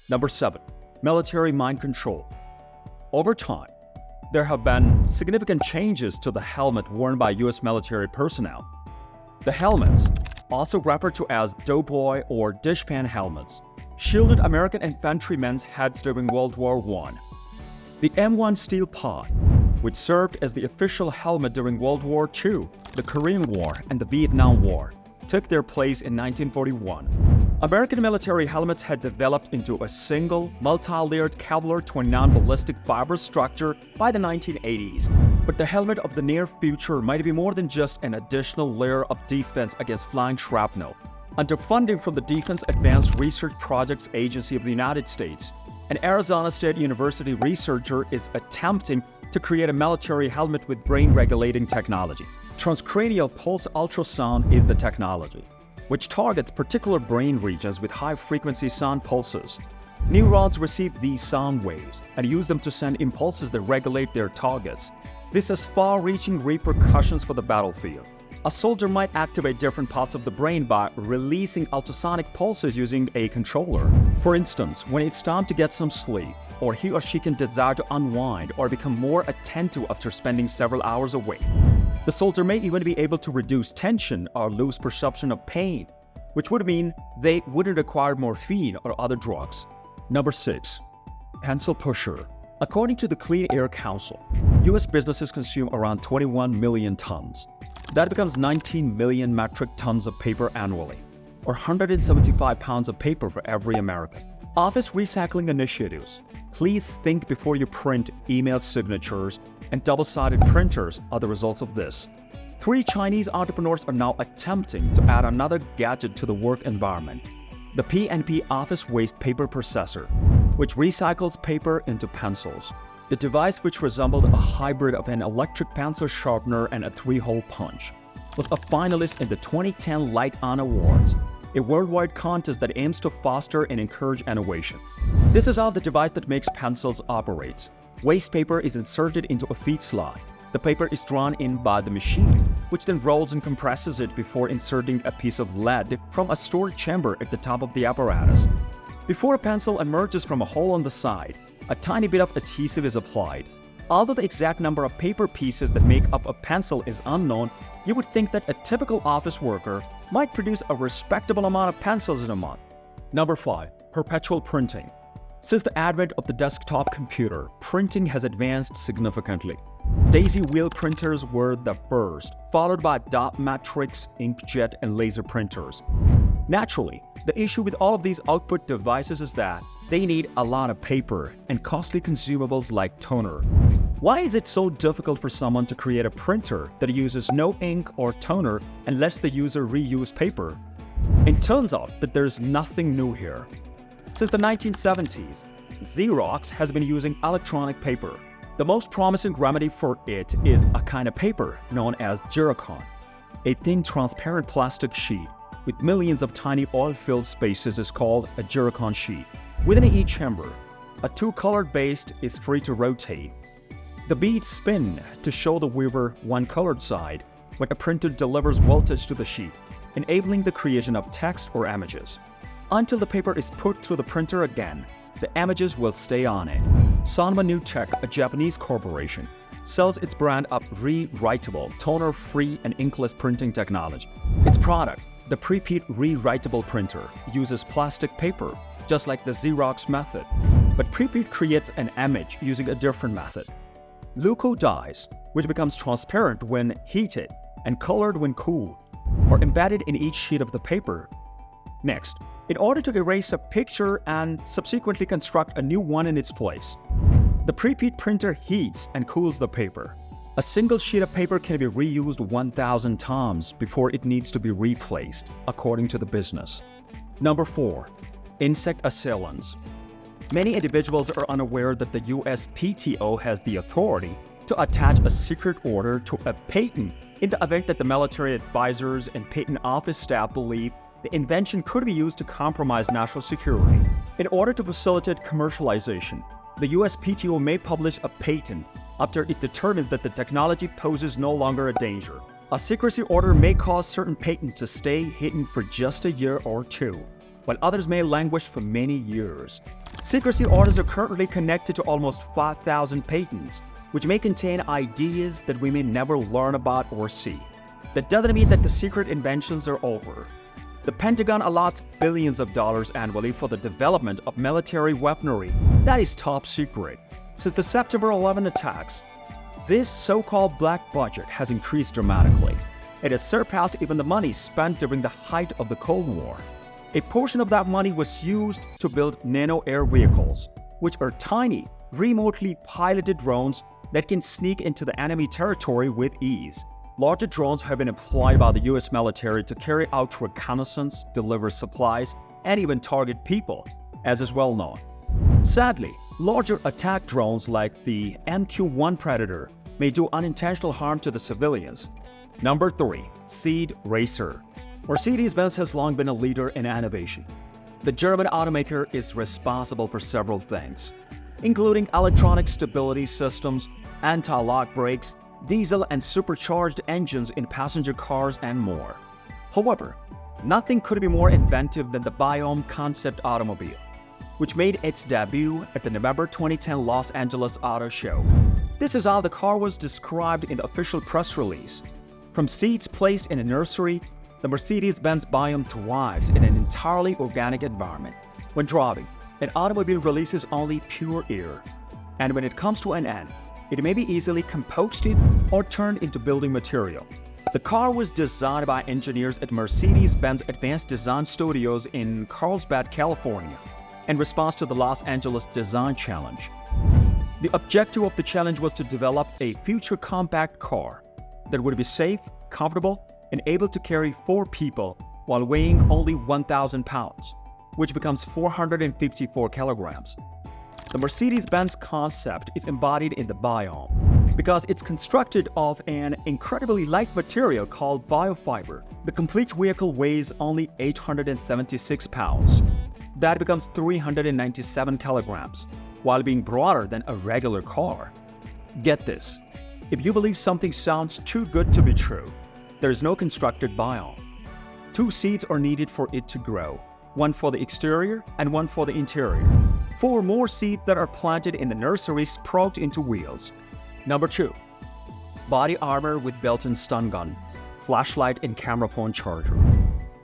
Number 7. Military mind control. Over time, there have been significant changes to the helmet worn by US military personnel. The helmets, also referred to as Doughboy or dishpan helmets, shielded American infantrymen's heads during World War I. The M1 steel pod, which served as the official helmet during World War II, the Korean War, and the Vietnam War, took their place in 1941. American military helmets had developed into a single, multi-layered Kevlar 29 ballistic fiber structure by the 1980s. But the helmet of the near future might be more than just an additional layer of defense against flying shrapnel. Under funding from the Defense Advanced Research Projects Agency of the United States, an Arizona State University researcher is attempting to create a military helmet with brain-regulating technology. Transcranial pulse ultrasound is the technology, which targets particular brain regions with high-frequency sound pulses. Neurons receive these sound waves and use them to send impulses that regulate their targets. This has far-reaching repercussions for the battlefield. A soldier might activate different parts of the brain by releasing ultrasonic pulses using a controller. For instance, when it's time to get some sleep, or he or she can desire to unwind or become more attentive after spending several hours awake. The soldier may even be able to reduce tension or lose perception of pain, which would mean they wouldn't require morphine or other drugs. Number 6. Pencil pusher. According to the Clean Air Council, US businesses consume around 21 million tons. That becomes 19 million metric tons of paper annually, or 175 pounds of paper for every American. Office recycling initiatives. Please think before you print email signatures, and double-sided printers are the results of this. 3 Chinese entrepreneurs are now attempting to add another gadget to the work environment: the P&P Office Waste Paper Processor, which recycles paper into pencils. The device, which resembled a hybrid of an electric pencil sharpener and a 3-hole punch, was a finalist in the 2010 Light On Awards, a worldwide contest that aims to foster and encourage innovation. This is how the device that makes pencils operates. Waste paper is inserted into a feed slot. The paper is drawn in by the machine, which then rolls and compresses it before inserting a piece of lead from a storage chamber at the top of the apparatus. Before a pencil emerges from a hole on the side, a tiny bit of adhesive is applied. Although the exact number of paper pieces that make up a pencil is unknown, you would think that a typical office worker might produce a respectable amount of pencils in a month. Number 5. Perpetual printing. Since the advent of the desktop computer, printing has advanced significantly. Daisy wheel printers were the first, followed by dot matrix, inkjet, and laser printers. Naturally, the issue with all of these output devices is that they need a lot of paper and costly consumables like toner. Why is it so difficult for someone to create a printer that uses no ink or toner and lets the user reuse paper? It turns out that there's nothing new here. Since the 1970s, Xerox has been using electronic paper. The most promising remedy for it is a kind of paper known as Giricon, a thin transparent plastic sheet with millions of tiny oil-filled spaces is called a Giricon sheet. Within each chamber, a 2-colored base is free to rotate. The beads spin to show the weaver one colored side when a printer delivers voltage to the sheet, enabling the creation of text or images. Until the paper is put through the printer again, the images will stay on it. Sanwa Newtek, a Japanese corporation, sells its brand of rewritable, toner-free, and inkless printing technology. Its product, the Prepeat rewritable printer, uses plastic paper, just like the Xerox method, but Prepeat creates an image using a different method. Luco dyes, which becomes transparent when heated and colored when cool, are embedded in each sheet of the paper. Next, in order to erase a picture and subsequently construct a new one in its place, the Prepeat printer heats and cools the paper. A single sheet of paper can be reused 1,000 times before it needs to be replaced, according to the business. Number 4. Insect assailants. Many individuals are unaware that the USPTO has the authority to attach a secret order to a patent in the event that the military advisors and patent office staff believe the invention could be used to compromise national security. In order to facilitate commercialization, the USPTO may publish a patent after it determines that the technology poses no longer a danger. A secrecy order may cause certain patents to stay hidden for just a year or two. while others may languish for many years. Secrecy orders are currently connected to almost 5,000 patents, which may contain ideas that we may never learn about or see. That doesn't mean that the secret inventions are over. The Pentagon allots billions of dollars annually for the development of military weaponry that is top secret. Since the September 11 attacks, this so-called black budget has increased dramatically. It has surpassed even the money spent during the height of the Cold War. A portion of that money was used to build nano-air vehicles, which are tiny, remotely piloted drones that can sneak into the enemy territory with ease. Larger drones have been employed by the US military to carry out reconnaissance, deliver supplies, and even target people, as is well known. Sadly, larger attack drones like the MQ-1 Predator may do unintentional harm to the civilians. Number 3. Seed Racer. Mercedes-Benz has long been a leader in innovation. The German automaker is responsible for several things, including electronic stability systems, anti-lock brakes, diesel and supercharged engines in passenger cars, and more. However, nothing could be more inventive than the Biome concept automobile, which made its debut at the November 2010 Los Angeles Auto Show. This is how the car was described in the official press release. From seeds placed in a nursery, the Mercedes-Benz Biome thrives in an entirely organic environment. When driving, an automobile releases only pure air, and when it comes to an end, it may be easily composted or turned into building material. The car was designed by engineers at Mercedes-Benz Advanced Design Studios in Carlsbad, California, in response to the Los Angeles Design Challenge. The objective of the challenge was to develop a future compact car that would be safe, comfortable, and able to carry 4 people while weighing only 1,000 pounds, which becomes 454 kilograms. The Mercedes-Benz concept is embodied in the Biome because it's constructed of an incredibly light material called biofiber. The complete vehicle weighs only 876 pounds. That becomes 397 kilograms, while being broader than a regular car. Get this, if you believe something sounds too good to be true, there is no constructed Biome. 2 seeds are needed for it to grow, one for the exterior and one for the interior. 4 more seeds that are planted in the nursery sprout into wheels. Number 2. Body armor with built-in stun gun, flashlight and camera phone charger.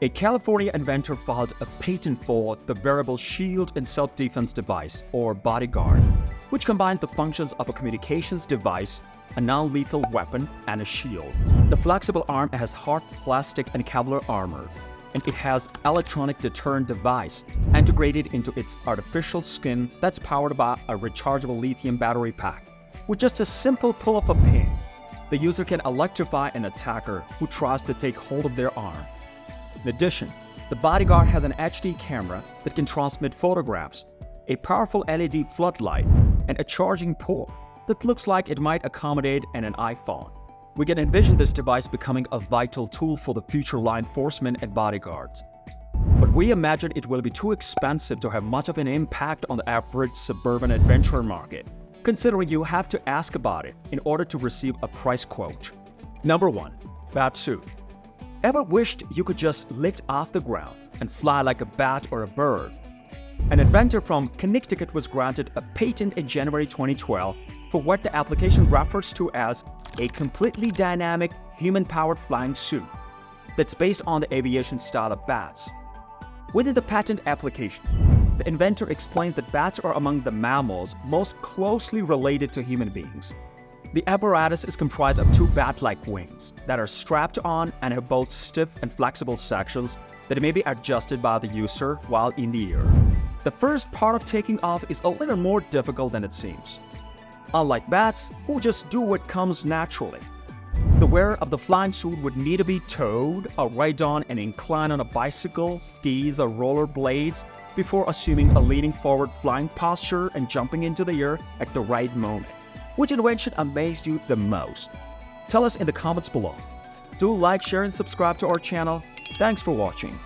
A California inventor filed a patent for the wearable shield and self-defense device, or bodyguard, which combines the functions of a communications device, a non-lethal weapon, and a shield. The flexible arm has hard plastic and Kevlar armor, and it has electronic deterrent device integrated into its artificial skin that's powered by a rechargeable lithium battery pack. With just a simple pull of a pin, the user can electrify an attacker who tries to take hold of their arm. In addition, the bodyguard has an HD camera that can transmit photographs, a powerful LED floodlight, and a charging port that looks like it might accommodate an iPhone. We can envision this device becoming a vital tool for the future law enforcement and bodyguards. But we imagine it will be too expensive to have much of an impact on the average suburban adventure market, considering you have to ask about it in order to receive a price quote. Number 1. Bat suit. Ever wished you could just lift off the ground and fly like a bat or a bird? An inventor from Connecticut was granted a patent in January 2012 for what the application refers to as a completely dynamic, human-powered flying suit that's based on the aviation style of bats. Within the patent application, the inventor explains that bats are among the mammals most closely related to human beings. The apparatus is comprised of 2 bat-like wings that are strapped on and have both stiff and flexible sections that may be adjusted by the user while in the air. The first part of taking off is a little more difficult than it seems. Unlike bats, who just do what comes naturally, the wearer of the flying suit would need to be towed or ride on an incline on a bicycle, skis, or roller blades before assuming a leaning forward flying posture and jumping into the air at the right moment. Which invention amazed you the most? Tell us in the comments below. Do like, share, and subscribe to our channel. Thanks for watching.